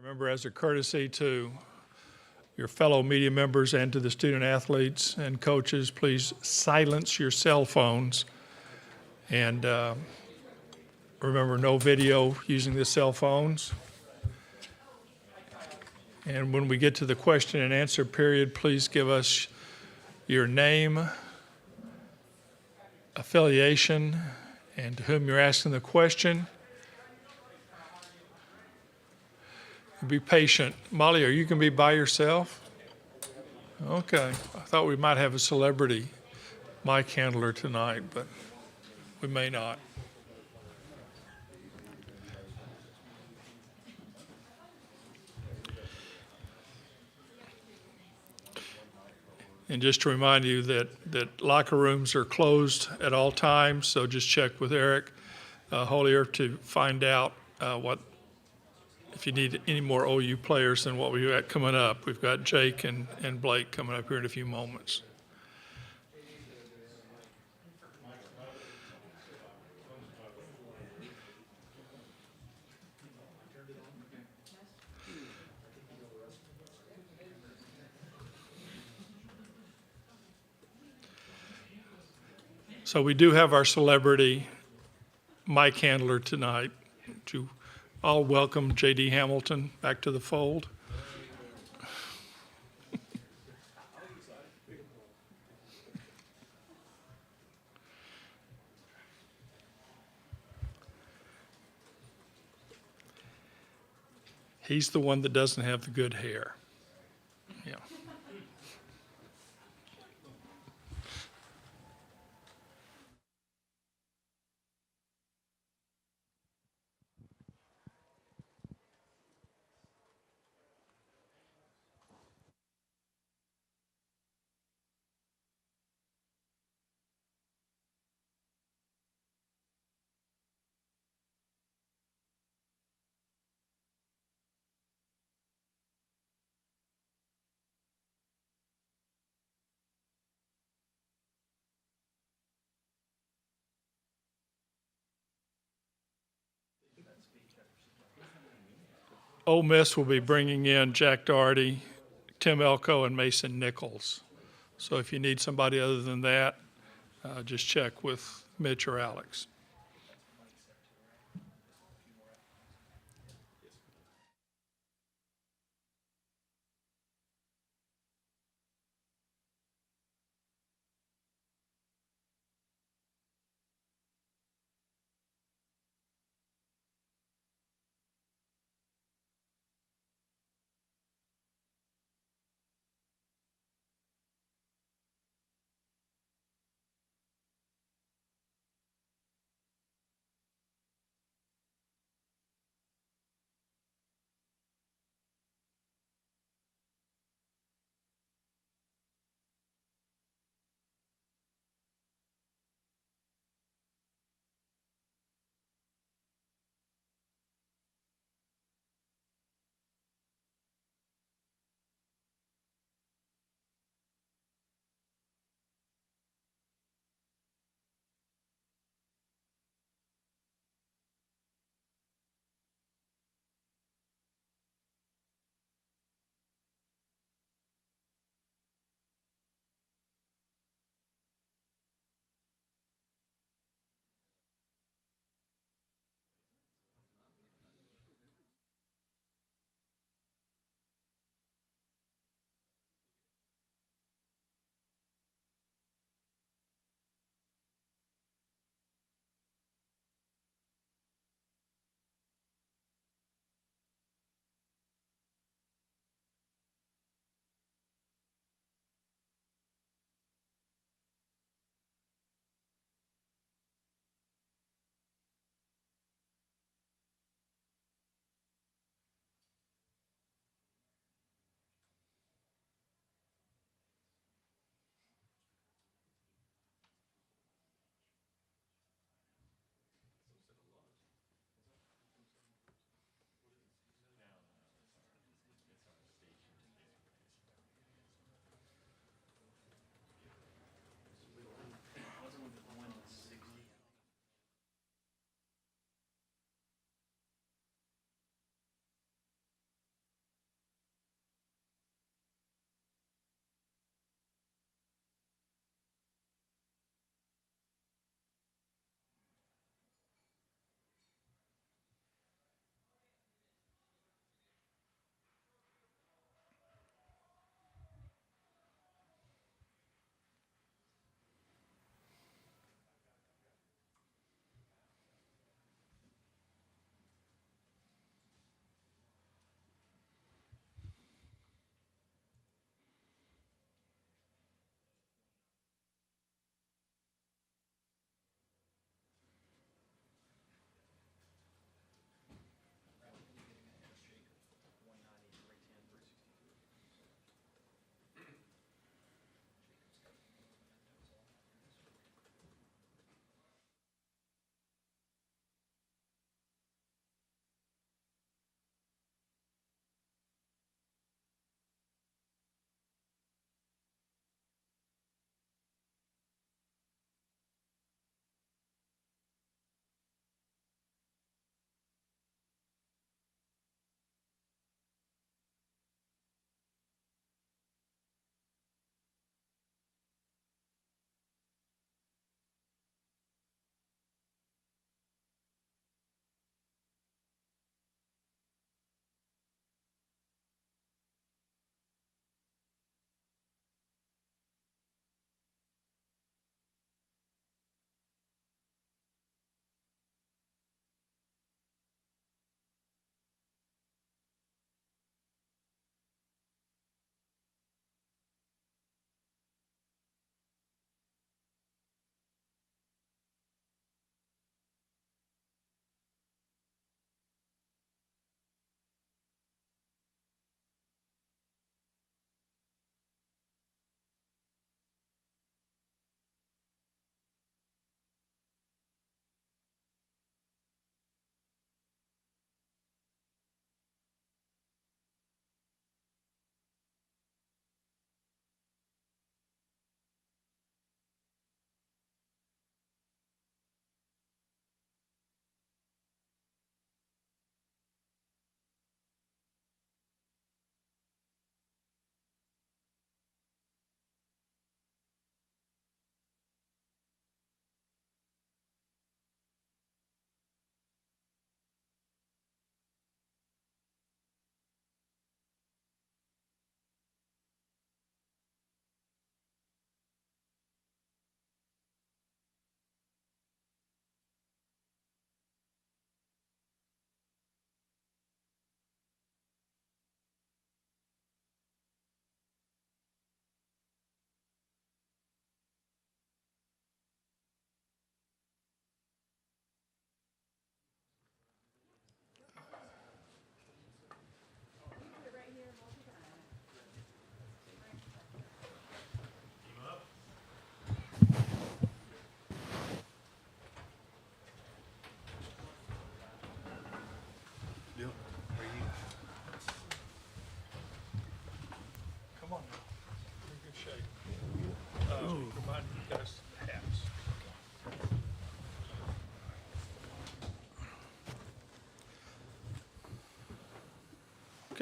Remember, as a courtesy to your fellow media members and to the student athletes and coaches, please silence your cell phones. And remember, no video using the cell phones. And when we get to the question and answer period, please give us your name, affiliation, and to whom you're asking the question. Be patient. Molly, are you going to be by yourself? Okay. I thought we might have a celebrity mic handler tonight, but we may not. And just to remind you that locker rooms are closed at all times, so just check with Eric Holier to find out if you need any more OU players than what we've got coming up. We've got Jake and Blake coming up here in a few moments. So we do have our celebrity mic handler tonight. To all welcome J.D. Hamilton back to the fold. He's the one that doesn't have the good hair. Yeah. Ole Miss will be bringing in Jack Doherty, Tim Elko, and Mason Nichols. So if you need somebody other than that, just check with Mitch or Alex.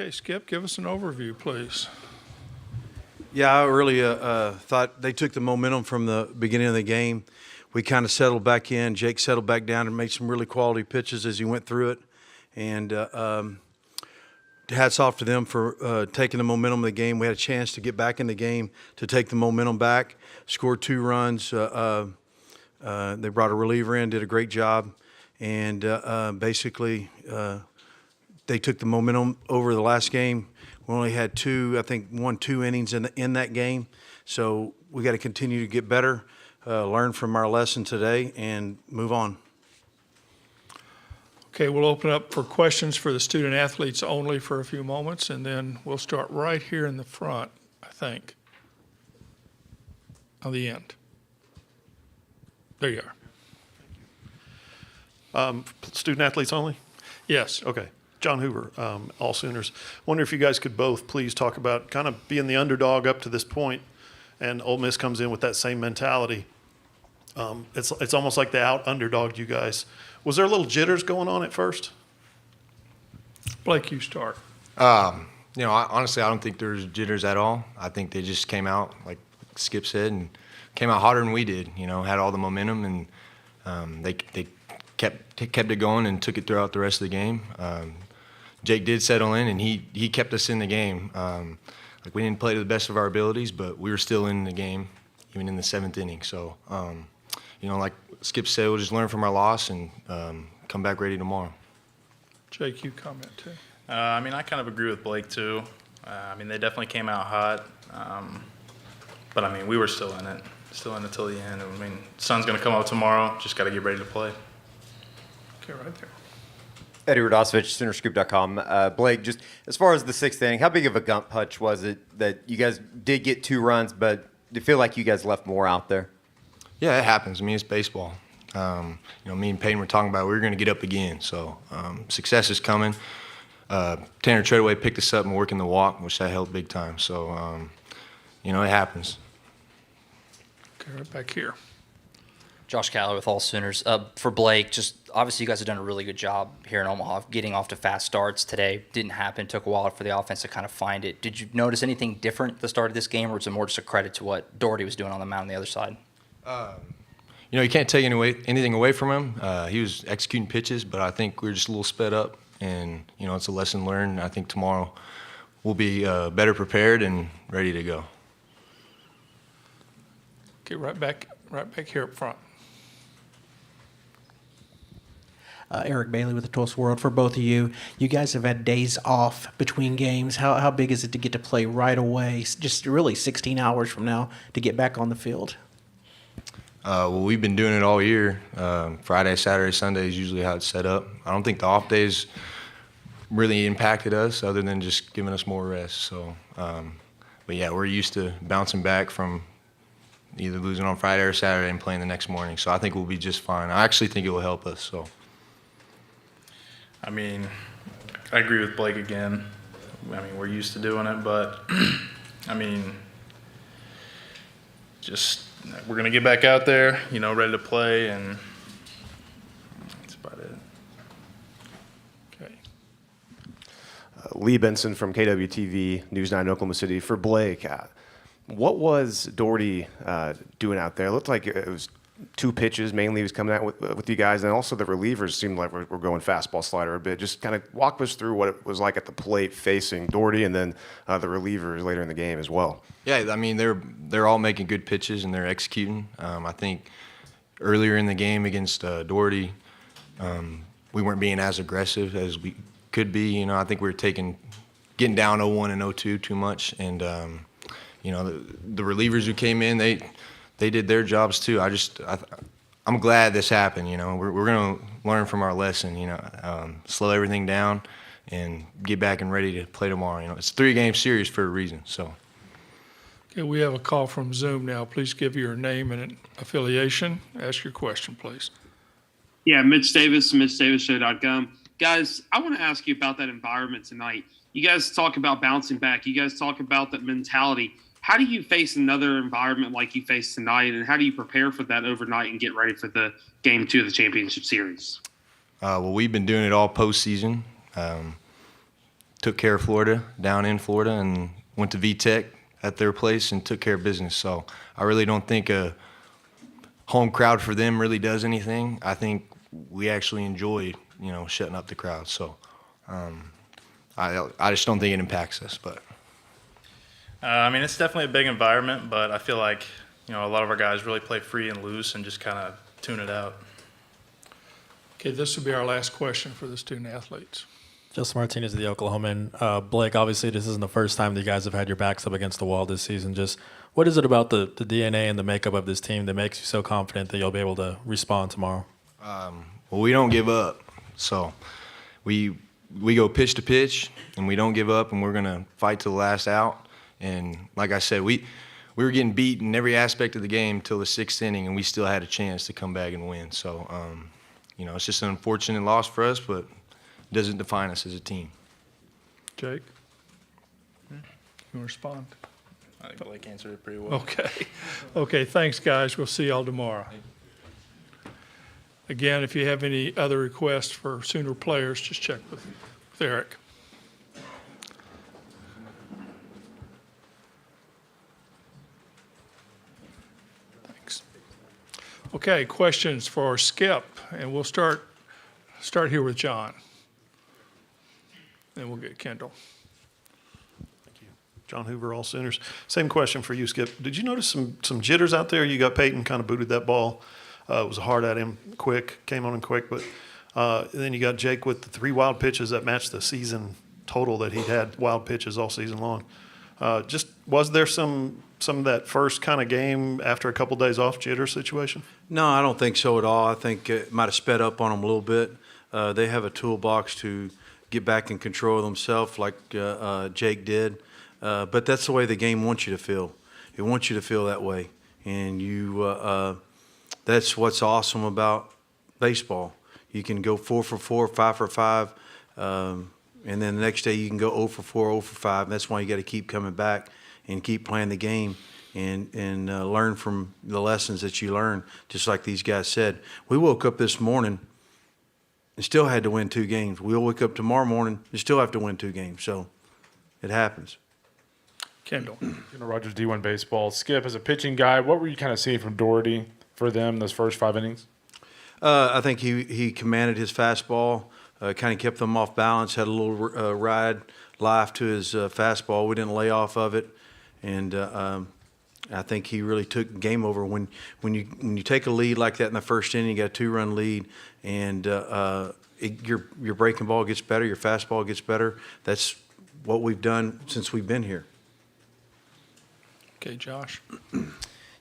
Okay, Skip, give us an overview, please. Yeah, I really thought they took the momentum from the beginning of the game. We kind of settled back in. Jake settled back down and made some really quality pitches as he went through it. And hats off to them for taking the momentum of the game. We had a chance to get back in the game to take the momentum back, scored 2 runs. They brought a reliever in, did a great job. And basically they took the momentum over the last game. We only had 2 innings in that game. So we got to continue to get better, learn from our lesson today, and move on. Okay, we'll open up for questions for the student athletes only for a few moments, and then we'll start right here in the front, I think, on the end. There you are. Student athletes only? Yes. Okay. John Hoover, All Sooners. Wonder if you guys could both please talk about kind of being the underdog up to this point, and Ole Miss comes in with that same mentality. It's almost like they out-underdogged you guys. Was there a little jitters going on at first? Blake, you start. Honestly, I don't think there was jitters at all. I think they just came out, like Skip said, and came out hotter than we did. Had all the momentum, and they kept it going and took it throughout the rest of the game. Jake did settle in, and he kept us in the game. We didn't play to the best of our abilities, but we were still in the game, even in the 7th inning. So, like Skip said, we'll just learn from our loss and come back ready tomorrow. Jake, you comment too. I kind of agree with Blake too. They definitely came out hot, but we were still in it till the end. Sun's going to come out tomorrow. Just got to get ready to play. Okay, right there. Eddie Radosevich, Soonerscoop.com. Blake, just as far as the 6th inning, how big of a gut punch was it that you guys did get 2 runs, but do you feel like you guys left more out there? Yeah, it happens. It's baseball. Me and Peyton were talking about we were going to get up again. So success is coming. Tanner Treadaway picked us up and working the walk, which that helped big time. So, it happens. Okay, right back here. Josh Caller with All Sooners. For Blake, just obviously you guys have done a really good job here in Omaha getting off to fast starts today. Didn't happen. Took a while for the offense to kind of find it. Did you notice anything different at the start of this game, or was it more just a credit to what Doherty was doing on the mound on the other side? You can't take anything away from him. He was executing pitches, but I think we were just a little sped up, and it's a lesson learned. I think tomorrow we'll be better prepared and ready to go. Okay, right back here up front. Eric Bailey with the Tulsa World. For both of you, you guys have had days off between games. How big is it to get to play right away, just really 16 hours from now, to get back on the field? We've been doing it all year. Friday, Saturday, Sunday is usually how it's set up. I don't think the off days really impacted us other than just giving us more rest. So, but yeah, we're used to bouncing back from either losing on Friday or Saturday and playing the next morning. So I think we'll be just fine. I actually think it will help us. So. I agree with Blake again. We're used to doing it, but just we're going to get back out there, ready to play, and that's about it. Okay. Lee Benson from KWTV News 9 Oklahoma City. For Blake, what was Doherty doing out there? It looked like it was 2 pitches mainly he was coming out with you guys, and also the relievers seemed like we're going fastball slider a bit. Just kind of walk us through what it was like at the plate facing Doherty, and then the relievers later in the game as well. Yeah, they're all making good pitches and they're executing. I think earlier in the game against Doherty, we weren't being as aggressive as we could be. I think we were getting down 0-1 and 0-2 too much, and the relievers who came in, they did their jobs too. I'm glad this happened. We're going to learn from our lesson. Slow everything down and get back and ready to play tomorrow. It's a 3-game series for a reason. So. Okay, we have a call from Zoom now. Please give your name and affiliation. Ask your question, please. Yeah, Mitch Davis, MitchDavisShow.com. Guys, I want to ask you about that environment tonight. You guys talk about bouncing back. You guys talk about that mentality. How do you face another environment like you faced tonight, and how do you prepare for that overnight and get ready for the Game 2 of the championship series? We've been doing it all postseason. took care of Florida down in Florida and went to VTech at their place and took care of business. So I really don't think a home crowd for them really does anything. I think we actually enjoy, shutting up the crowd. So I just don't think it impacts us. But I mean, it's definitely a big environment, but I feel like, a lot of our guys really play free and loose and just kind of tune it out. Okay, this will be our last question for the student athletes. Justin Martinez, the Oklahoman. Blake, obviously this isn't the first time that you guys have had your backs up against the wall this season. Just what is it about the DNA and the makeup of this team that makes you so confident that you'll be able to respond tomorrow? Well, we don't give up. So we go pitch to pitch, and we don't give up, and we're going to fight to the last out. And like I said, we were getting beat in every aspect of the game till the 6th inning, and we still had a chance to come back and win. So, it's just an unfortunate loss for us, but it doesn't define us as a team. Jake? You want to respond? I think Blake answered it pretty well. Okay. Okay, thanks, guys. We'll see y'all tomorrow. Again, if you have any other requests for Sooner players, just check with Eric. Thanks. Okay, questions for Skip, and we'll start here with John. Then we'll get Kendall. John Hoover, all Sooners. Same question for you, Skip. Did you notice some jitters out there? You got Peyton kind of booted that ball. It was hard at him, came on him quick. But then you got Jake with the 3 wild pitches that matched the season total that he'd had wild pitches all season long. Just was there some of that first kind of game after a couple days off jitter situation? No, I don't think so at all. I think it might have sped up on them a little bit. They have a toolbox to get back in control of themselves like Jake did. But that's the way the game wants you to feel. It wants you to feel that way. And that's what's awesome about baseball. You can go 4 for 4, 5 for 5, and then the next day you can go 0 for 4, 0 for 5. That's why you got to keep coming back and keep playing the game and learn from the lessons that you learn, just like these guys said. We woke up this morning and still had to win 2 games. We'll wake up tomorrow morning and still have to win 2 games. So it happens. Kendall. Rogers D1 Baseball. Skip, as a pitching guy, what were you kind of seeing from Doherty for them those first 5 innings? I think he commanded his fastball, kind of kept them off balance, had a little ride life to his fastball. We didn't lay off of it, and I think he really took game over. When you take a lead like that in the first inning, you got a 2-run lead, and your breaking ball gets better, your fastball gets better. That's what we've done since we've been here. Okay, Josh.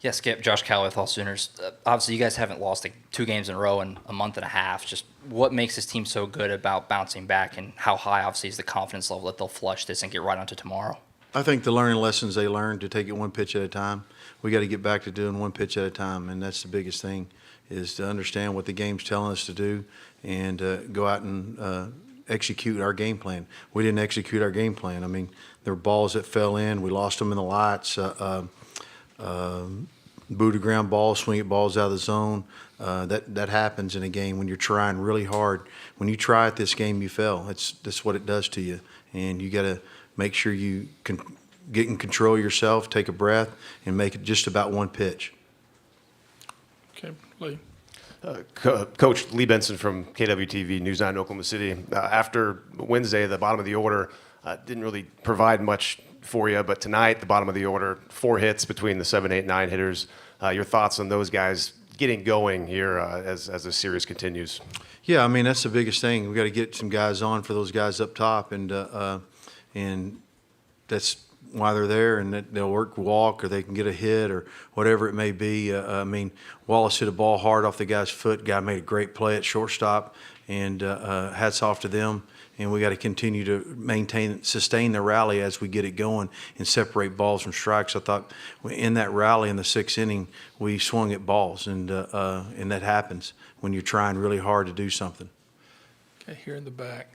Yeah, Skip, Josh Calloway, all Sooners. Obviously, you guys haven't lost 2 games in a row in a month and a half. Just what makes this team so good about bouncing back, and how high, obviously, is the confidence level that they'll flush this and get right onto tomorrow? I think the learning lessons they learned to take it 1 pitch at a time. We got to get back to doing 1 pitch at a time, and that's the biggest thing, is to understand what the game's telling us to do and go out and execute our game plan. We didn't execute our game plan. I mean, there were balls that fell in. We lost them in the lights. Booted ground balls, swing at balls out of the zone. That happens in a game when you're trying really hard. When you try at this game, you fail. That's what it does to you, and you got to make sure you can get in control of yourself, take a breath, and make it just about 1 pitch. Okay, Lee. Coach Lee Benson from KWTV News 9 Oklahoma City. After Wednesday, the bottom of the order didn't really provide much for you, but tonight, the bottom of the order, 4 hits between the 7, 8, 9 hitters. Your thoughts on those guys getting going here as the series continues? Yeah, I mean, that's the biggest thing. We got to get some guys on for those guys up top, and that's why they're there, and that they'll walk or they can get a hit or whatever it may be. I mean, Wallace hit a ball hard off the guy's foot. Guy made a great play at shortstop, and hats off to them. And we got to continue to sustain the rally as we get it going and separate balls from strikes. I thought in that rally in the 6th inning, we swung at balls, and that happens when you're trying really hard to do something. Okay, here in the back.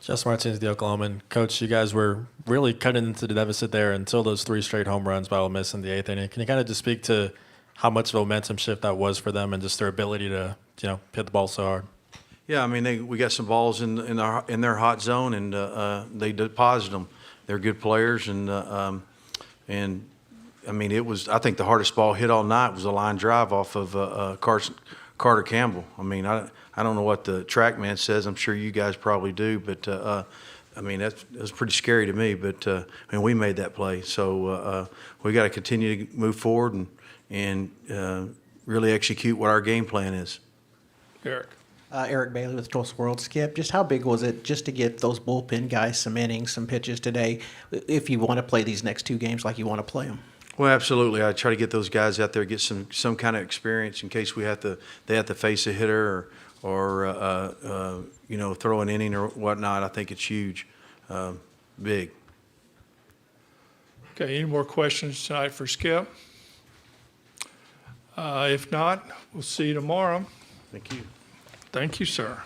Justin Martinez, the Oklahoman. Coach, you guys were really cutting into the deficit there until those 3 straight home runs by Ole Miss in the 8th inning. Can you kind of just speak to how much of a momentum shift that was for them and just their ability to, hit the ball so hard? Yeah, I mean, we got some balls in their hot zone, and they deposited them. They're good players, and I mean, it was. I think the hardest ball hit all night was a line drive off of Carter Campbell. I mean, I don't know what the TrackMan says. I'm sure you guys probably do, but I mean, it was pretty scary to me. But I mean, we made that play, so we got to continue to move forward and really execute what our game plan is. Eric. Eric Bailey with Tulsa World. Skip, just how big was it just to get those bullpen guys some innings, some pitches today, if you want to play these next two games like you want to play them? Well, absolutely. I try to get those guys out there, get some kind of experience in case they have to face a hitter or you know, throw an inning or whatnot. I think it's huge, big. Okay, any more questions tonight for Skip? If not, we'll see you tomorrow. Thank you. Thank you, sir.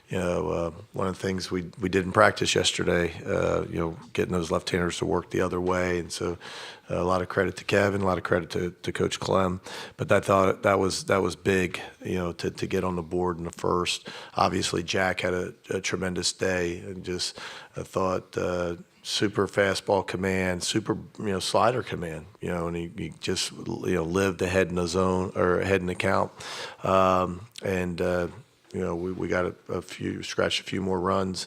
You know, one of the things we did in practice yesterday, you know, getting those left-handers to work the other way. And so a lot of credit to Kevin, a lot of credit to Coach Clem. But I thought that was big, you know, to get on the board in the first. Obviously, Jack had a tremendous day, and just I thought super fastball command, super, you know, slider command, you know, and he just, you know, lived ahead in the zone or ahead in the count. You know, we got scratched a few more runs.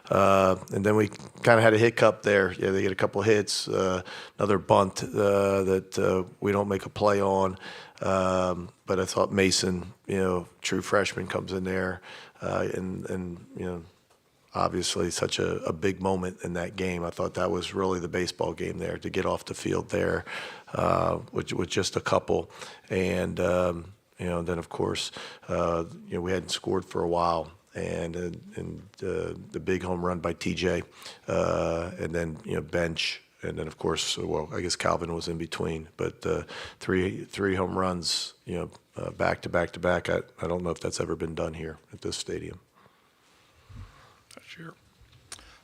And then we kind of had a hiccup there. Yeah, they get a couple of hits, another bunt that we don't make a play on. But I thought Mason, you know, true freshman, comes in there and you know, obviously such a big moment in that game. I thought that was really the baseball game there, to get off the field there with just a couple. And you know, then of course, you know, we hadn't scored for a while, and the big home run by TJ, and then, you know, bench, and then of course, well, I guess Calvin was in between, but three home runs, you know, back to back to back. I don't know if that's ever been done here at this stadium. Sure.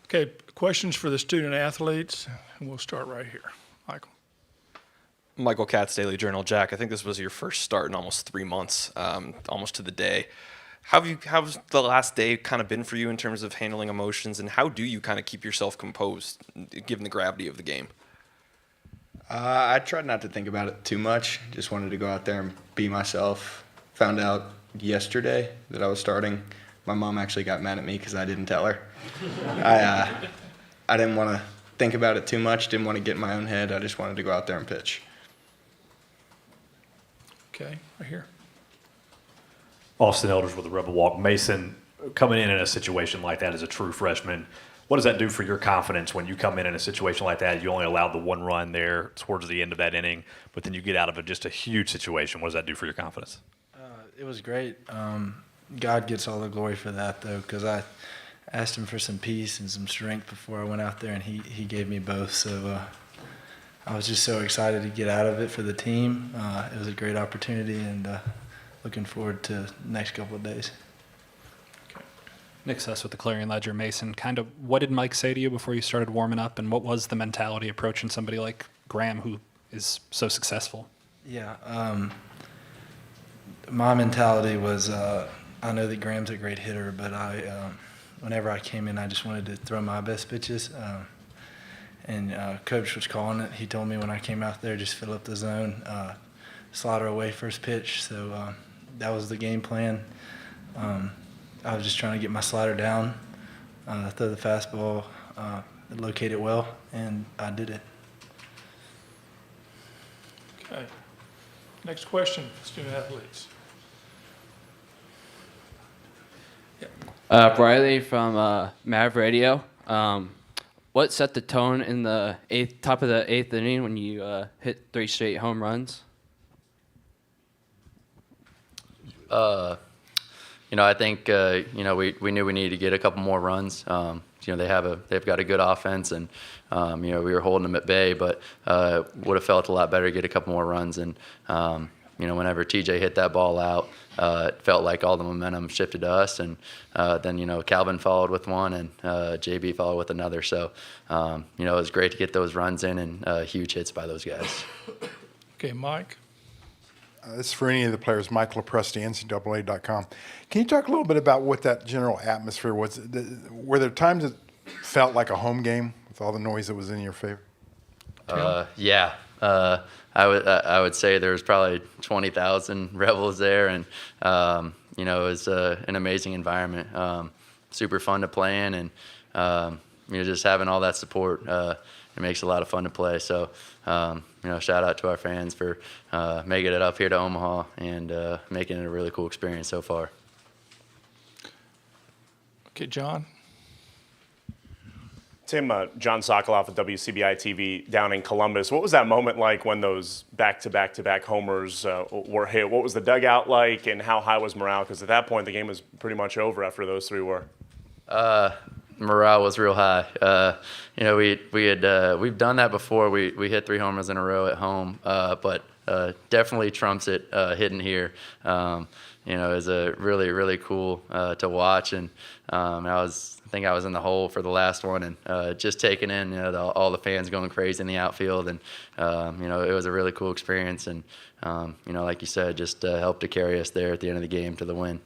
Okay, questions for the student athletes, and we'll start right here. Michael. Michael Katz, Daily Journal. Jack, I think this was your first start in almost 3 months, almost to the day. How's the last day kind of been for you in terms of handling emotions, and how do you kind of keep yourself composed given the gravity of the game? I tried not to think about it too much. Just wanted to go out there and be myself. Found out yesterday that I was starting. My mom actually got mad at me because I didn't tell her. I didn't want to think about it too much, didn't want to get in my own head. I just wanted to go out there and pitch. Okay, right here. Austin Elders with the Rebel Walk. Mason, coming in a situation like that as a true freshman, what does that do for your confidence when you come in a situation like that? You only allowed the one run there towards the end of that inning, but then you get out of just a huge situation. What does that do for your confidence? It was great. God gets all the glory for that, though, because I asked him for some peace and some strength before I went out there, and he gave me both. So I was just so excited to get out of it for the team. It was a great opportunity, and looking forward to the next couple of days. Nick Suss with the Clarion Ledger. Mason, kind of what did Mike say to you before you started warming up, and what was the mentality approaching somebody like Graham, who is so successful? Yeah. My mentality was, I know that Graham's a great hitter, but whenever I came in, I just wanted to throw my best pitches. And Coach was calling it. He told me when I came out there, just fill up the zone, slider away first pitch. So that was the game plan. I was just trying to get my slider down, throw the fastball, locate it well, and I did it. Okay. Next question, student athletes. Riley from Mav Radio. What set the tone in the top of the eighth inning when you hit 3 straight home runs? I think we knew we needed to get a couple more runs. They've got a good offense, and we were holding them at bay, but would have felt a lot better to get a couple more runs. And whenever TJ hit that ball out, it felt like all the momentum shifted to us. And then Calvin followed with one, and JB followed with another. So it was great to get those runs in, and huge hits by those guys. Okay, Mike. This is for any of the players, Mike LaPresti, NCAA.com. Can you talk a little bit about what that general atmosphere was? Were there times it felt like a home game with all the noise that was in your favor? Yeah. I would say there was probably 20,000 Rebels there, and it was an amazing environment. Super fun to play in, and just having all that support, it makes it a lot of fun to play. So shout out to our fans for making it up here to Omaha and making it a really cool experience so far. Okay, John. Tim, John Sokoloff at WCBI TV down in Columbus. What was that moment like when those back-to-back homers were hit? What was the dugout like, and how high was morale? Because at that point, the game was pretty much over after those three were. Morale was real high. We've done that before. We hit 3 homers in a row at home, but definitely trumps it hitting here. It was a really, really cool to watch, and I think I was in the hole for the last one, and just taking in all the fans going crazy in the outfield, and it was a really cool experience, and like you said, just helped to carry us there at the end of the game to the win.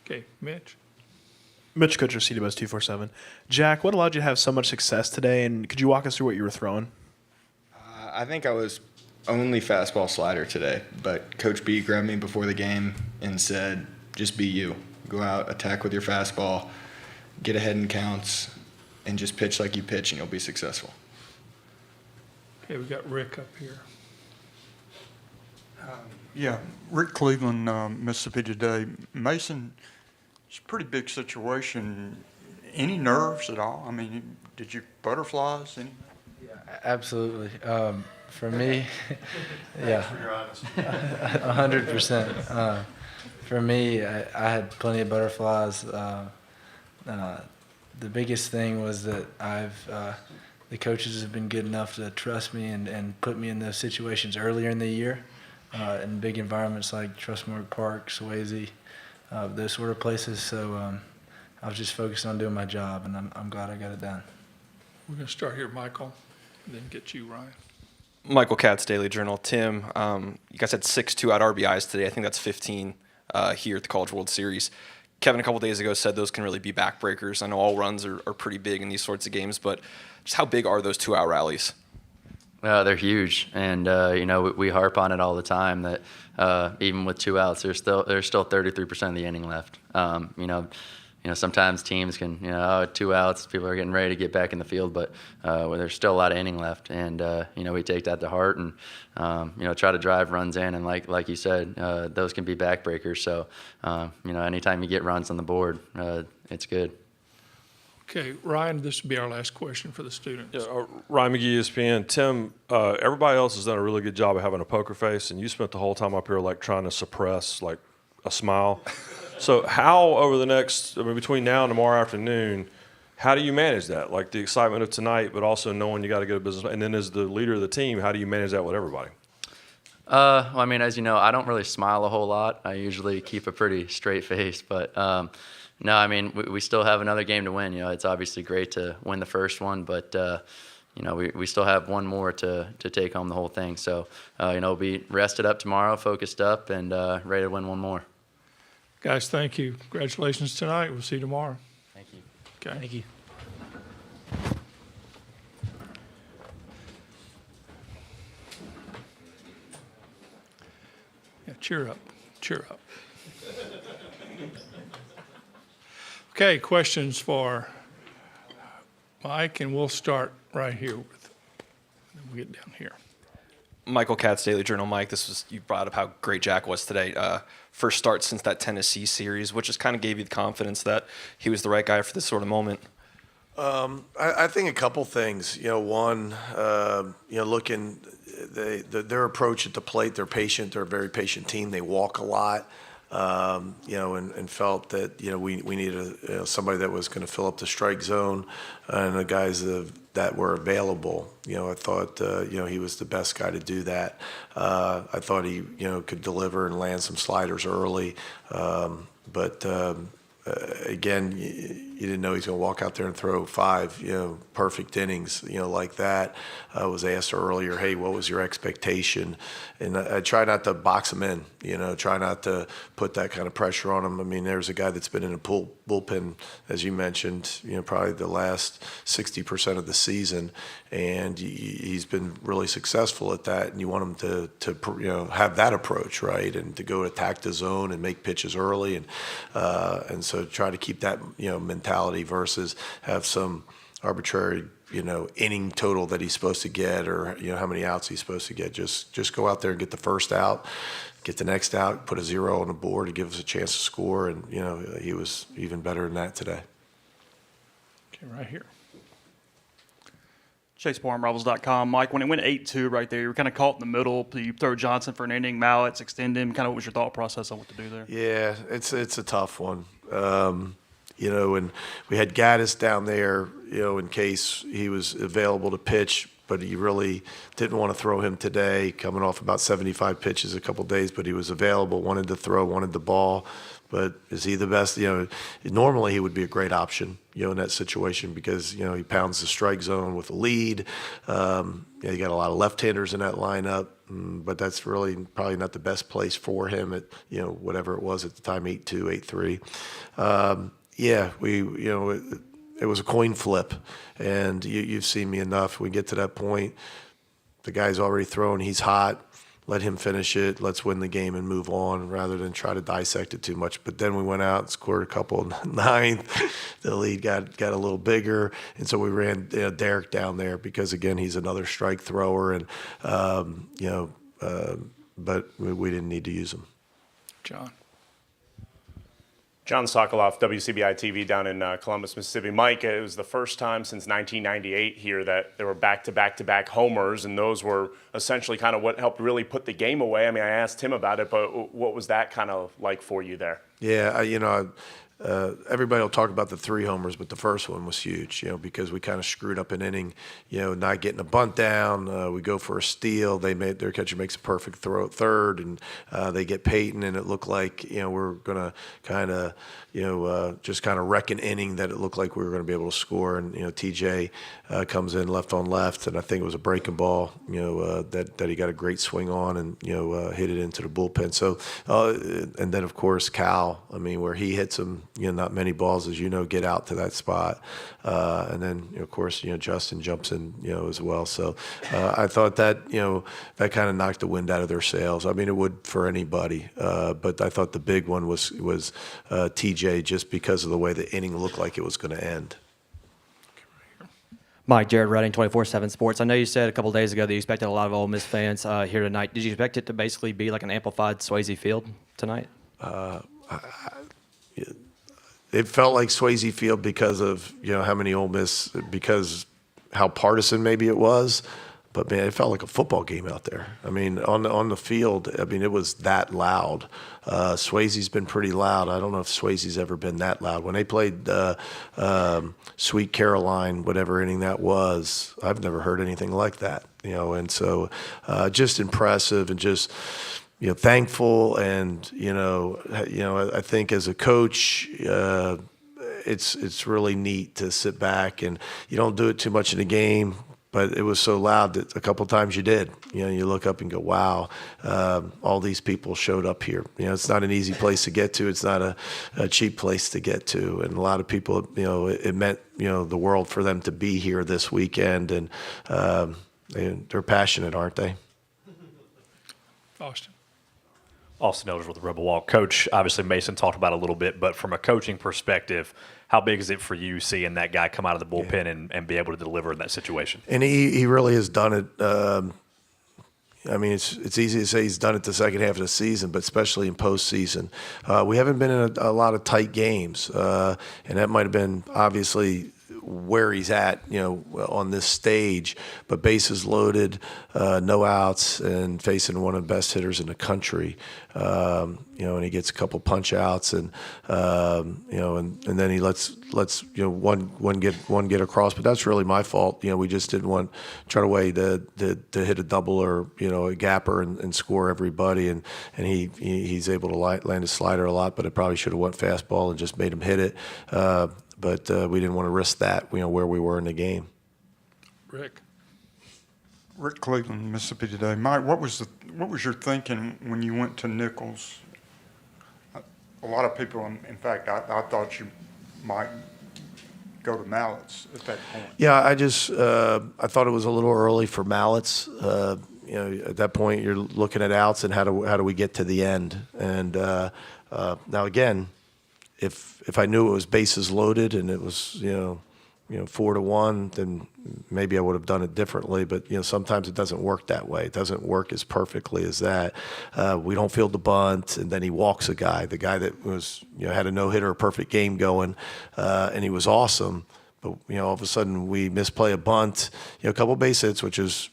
Okay, Mitch. Mitch Kutcher, CWS 247. Jack, what allowed you to have so much success today, and could you walk us through what you were throwing? I think I was only fastball slider today, but Coach B grabbed me before the game and said, just be you. Go out, attack with your fastball, get ahead in counts, and just pitch like you pitch, and you'll be successful. Okay, we got Rick up here. Yeah, Rick Cleveland, Mississippi Today. Mason, it's a pretty big situation. Any nerves at all? I mean, did you butterflies? Any? Yeah, absolutely. For me, yeah, 100%. For me, I had plenty of butterflies. The biggest thing was that the coaches have been good enough to trust me and put me in those situations earlier in the year, in big environments like Trustmark Park, Swayze, those sort of places. So I was just focused on doing my job, and I'm glad I got it done. We're going to start here, Michael, and then get you, Ryan. Michael Katz, Daily Journal. Tim, you guys had 6 2-out RBIs today. I think that's 15 here at the College World Series. Kevin, a couple days ago, said those can really be backbreakers. I know all runs are pretty big in these sorts of games, but just how big are those 2-out rallies? They're huge, and we harp on it all the time that even with 2 outs, there's still 33% of the inning left. Sometimes teams can 2 outs, people are getting ready to get back in the field, but there's still a lot of inning left, and we take that to heart and try to drive runs in, and like you said, those can be backbreakers. So anytime you get runs on the board, it's good. Okay, Ryan, this will be our last question for the students. Yeah, Ryan McGee, ESPN. Tim, everybody else has done a really good job of having a poker face, and you spent the whole time up here trying to suppress a smile. So how over the next, between now and tomorrow afternoon, how do you manage that? Like the excitement of tonight, but also knowing you got to get a business. And then as the leader of the team, how do you manage that with everybody? As you know, I don't really smile a whole lot. I usually keep a pretty straight face, but no, we still have another game to win. It's obviously great to win the first one, but we still have one more to take home the whole thing. So, we'll be rested up tomorrow, focused up, and ready to win one more. Guys, thank you. Congratulations tonight. We'll see you tomorrow. Thank you. Okay. Thank you. Yeah, cheer up. Cheer up. Okay, questions for Mike, and we'll start right here with, we'll get down here. Michael Katz, Daily Journal. Mike, you brought up how great Jack was today. First start since that Tennessee series, which just kind of gave you the confidence that he was the right guy for this sort of moment. I think a couple things. One, looking their approach at the plate. They're patient. They're a very patient team. They walk a lot. And felt that we needed somebody that was going to fill up the strike zone, and the guys that were available. I thought he was the best guy to do that. I thought he could deliver and land some sliders early, but again, you didn't know he's going to walk out there and throw 5 perfect innings like that. I was asked earlier, hey, what was your expectation? And I try not to box him in, try not to put that kind of pressure on him. I mean, there's a guy that's been in a bullpen, as you mentioned, probably the last 60% of the season, and he's been really successful at that. And you want him to have that approach, right, and to go attack the zone and make pitches early, and so try to keep that mentality versus have some arbitrary inning total that he's supposed to get, or how many outs he's supposed to get. Just go out there and get the first out, get the next out, put a 0 on the board to give us a chance to score, and he was even better than that today. Okay, right here. Chase Bourne, Rebels.com. Mike, when it went 8-2 right there, you were kind of caught in the middle. You throw Johnson for an inning, Mallets, extend him. Kind of what was your thought process on what to do there? Yeah, it's a tough one. And we had Gaddis down there, in case he was available to pitch, but he really didn't want to throw him today, coming off about 75 pitches a couple days, but he was available, wanted to throw, wanted the ball. But is he the best? Normally he would be a great option, in that situation because, he pounds the strike zone with a lead. You got a lot of left-handers in that lineup, but that's really probably not the best place for him at, whatever it was at the time, 8-2, 8-3. It was a coin flip, and you've seen me enough. We get to that point, the guy's already thrown, he's hot. Let him finish it. Let's win the game and move on rather than try to dissect it too much. But then we went out and scored a couple in the ninth. The lead got a little bigger, and so we ran Derek down there because, again, he's another strike thrower, and but we didn't need to use him. John Sokoloff, WCBI TV down in Columbus, Mississippi. Mike, it was the first time since 1998 here that there were back-to-back homers, and those were essentially kind of what helped really put the game away. I mean, I asked him about it, but what was that kind of like for you there? Yeah, everybody will talk about the 3 homers, but the first one was huge, because we kind of screwed up an inning, not getting a bunt down. We go for a steal. Their catcher makes a perfect throw at third, and they get Peyton, and it looked like, we're going to kind of, just kind of wreck an inning that it looked like we were going to be able to score. And, TJ comes in left on left, and I think it was a breaking ball, that he got a great swing on and, hit it into the bullpen. So, and then, of course, Cal, where he hits him, not many balls, as get out to that spot. And then, of course, Justin jumps in, as well. So I thought that, that kind of knocked the wind out of their sails. It would for anybody. But I thought the big one was TJ, just because of the way the inning looked like it was going to end. Mike, Jared Redding, 24/7 Sports. I know you said a couple of days ago that you expected a lot of Ole Miss fans here tonight. Did you expect it to basically be like an amplified Swayze Field tonight? It felt like Swayze Field because of how many Ole Miss, because how partisan maybe it was, but man, it felt like a football game out there. On the field, it was that loud. Swayze's been pretty loud. I don't know if Swayze's ever been that loud. When they played Sweet Caroline, whatever inning that was, I've never heard anything like that. And so just impressive and just. Thankful, and I think as a coach, it's really neat to sit back, and you don't do it too much in the game, but it was so loud that a couple times you did. You look up and go, wow, all these people showed up here. It's not an easy place to get to. It's not a cheap place to get to. And a lot of people, it meant, the world for them to be here this weekend. And they're passionate, aren't they? Austin. Austin Elders with the Rebel Walk. Coach, obviously Mason talked about it a little bit, but from a coaching perspective, how big is it for you seeing that guy come out of the bullpen and be able to deliver in that situation? And he really has done it. It's easy to say he's done it the second half of the season, but especially in postseason. We haven't been in a lot of tight games, and that might have been obviously where he's at, on this stage, but bases loaded, no outs, and facing one of the best hitters in the country. And he gets a couple punch outs, and and then he lets one get across. But that's really my fault. We just didn't try to way to hit a double or a gapper and score everybody. And he's able to land a slider a lot, but it probably should have went fastball and just made him hit it. But we didn't want to risk that, where we were in the game. Rick Cleveland, Mississippi Today. Mike, what was your thinking when you went to Nichols? A lot of people, in fact, I thought you might go to Mallets at that point. Yeah, I thought it was a little early for Mallets. At that point, you're looking at outs and how do we get to the end? And now again, if I knew it was bases loaded and it was 4-1, then maybe I would have done it differently. But sometimes it doesn't work that way. It doesn't work as perfectly as that. We don't field the bunt, and then he walks a guy. The guy that was had a no-hitter, a perfect game going, and he was awesome. But all of a sudden we misplay a bunt, a couple base hits, which is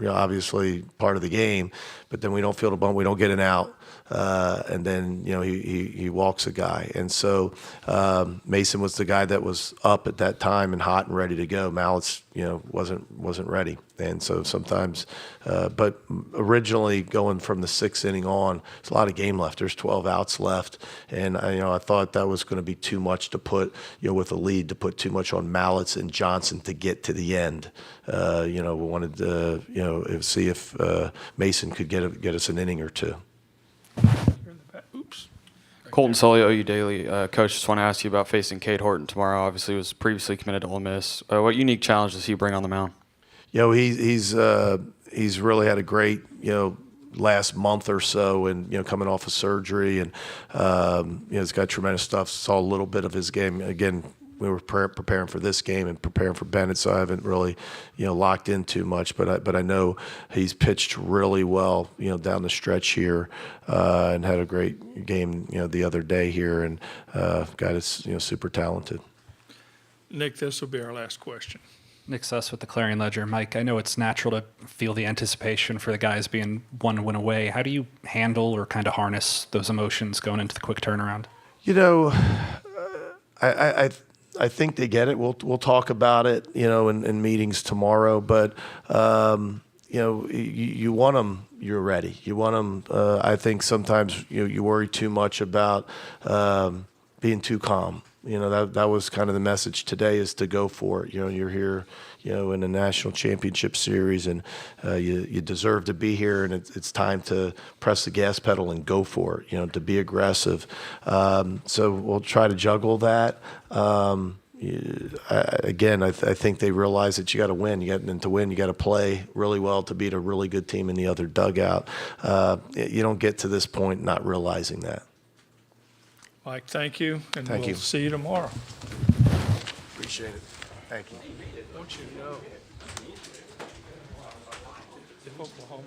obviously part of the game. But then we don't field a bunt, we don't get an out. And then he walks a guy, and so Mason was the guy that was up at that time and hot and ready to go. Mallets wasn't ready, and so sometimes. But originally going from the sixth inning on, there's a lot of game left. There's 12 outs left, and I thought that was going to be too much to put with a lead to put too much on Mallets and Johnson to get to the end. We wanted to see if Mason could get us an inning or two. Oops. Colton Sully, OU Daily. Coach, just want to ask you about facing Cade Horton tomorrow. Obviously, was previously committed to Ole Miss. What unique challenge does he bring on the mound? He's really had a great last month or so, and coming off of surgery, and he's got tremendous stuff. Saw a little bit of his game again. We were preparing for this game and preparing for Bennett, so I haven't really, locked in too much. But I know he's pitched really well, down the stretch here, and had a great game, the other day here, and guy that's super talented. Nick, this will be our last question. Nick Suss with the Clarion Ledger. Mike, I know it's natural to feel the anticipation for the guys being one win away. How do you handle or kind of harness those emotions going into the quick turnaround? I think they get it. We'll talk about it, in meetings tomorrow. But you want them. You're ready. You want them. I think sometimes you worry too much about being too calm. That was kind of the message today, is to go for it. You're here, in the national championship series, and you deserve to be here, and it's time to press the gas pedal and go for it. To be aggressive. So we'll try to juggle that. I think they realize that you got to win. To win, you got to play really well to beat a really good team in the other dugout. You don't get to this point not realizing that. Mike, thank you, and Thank we'll you. see you tomorrow. Appreciate it. Thank you. Don't you know? If Oklahoma